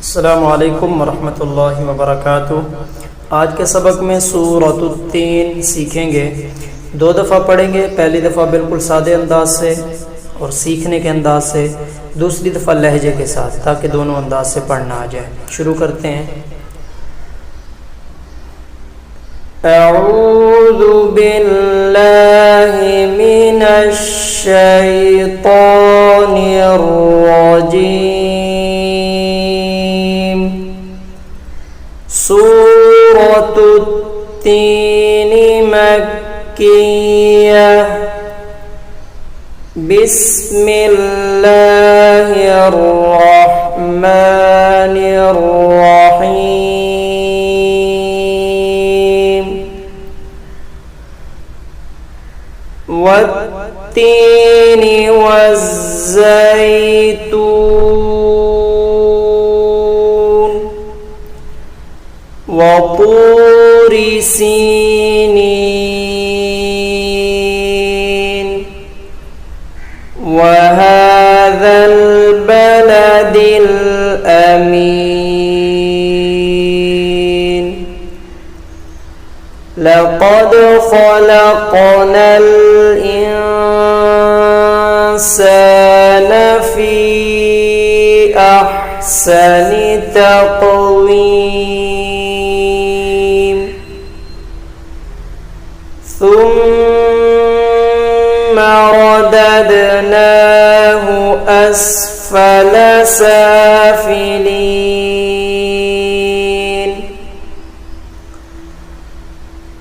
अस्सलामु अलैकुम वरहमतुल्लाहि वबरकातुह। आज के सबक में सूरतुत तीन सीखेंगे। 2 दफ़ा पढ़ेंगे। पहली दफ़ा बिल्कुल सादे अंदाज से और सीखने के अंदाज से, दूसरी दफ़ा लहजे के साथ, ताकि दोनों अंदाज से पढ़ना आ जाए। शुरू करते हैं। अऊज़ु बिल्लाहि मिनश शैतानिर रजीम। सूरतुत तीन मक्किय्यह। बिस्मिल्लाहिर रहमानिर रहीम। वत्तीनि वज़्ज़ैतून वतूरि सीनीन वहाज़ल बलदिल अमीन। लक़द ख़लक़नल इंसान फ़ी अहसनि तक़वीम। ثم رددناه أسفل سافلين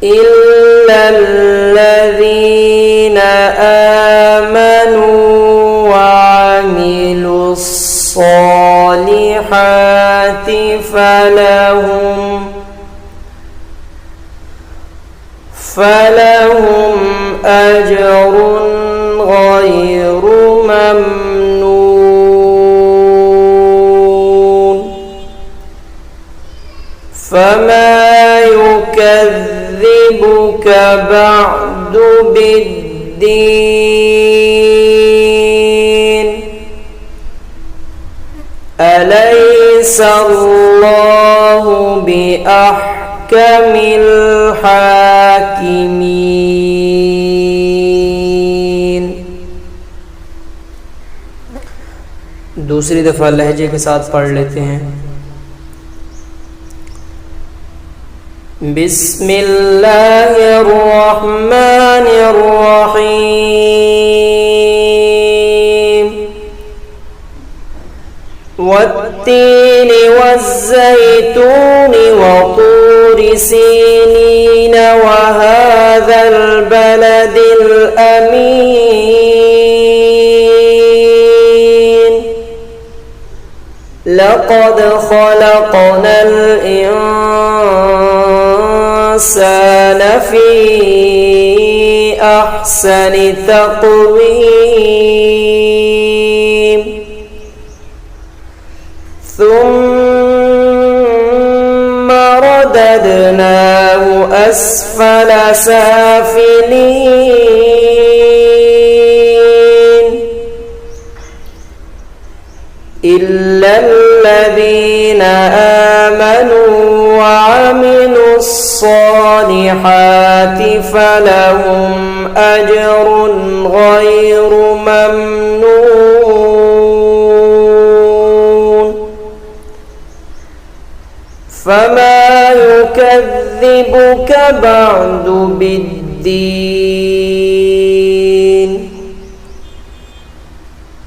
إلا الذين آمنوا وعملوا الصالحات فلهم أجر غير ممنون. فما يكذبك بعد بالدين. أليس الله بأحكم الحاكمين। दूसरी दफ़ा लहजे के साथ पढ़ लेते हैं। बिस्मिल्लाहिर रहमानिर रहीम। वत्तीनि वज़्ज़ैतूनि वतूरि सीनीन वहाज़ल बलदिल अमीन। लक़द ख़लक़नल इंसान फ़ी अहसनि तक़वीम। ثم رددناه أسفل سافلين إلا الذين آمنوا وعملوا الصالحات فلهم أجر غير ممنون. فما يكذبك بعد بالدين.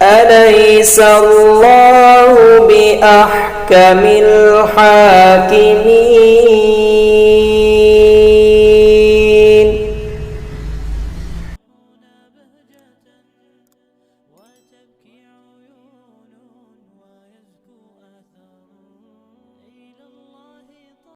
أليس الله بأحكم الحاكمين.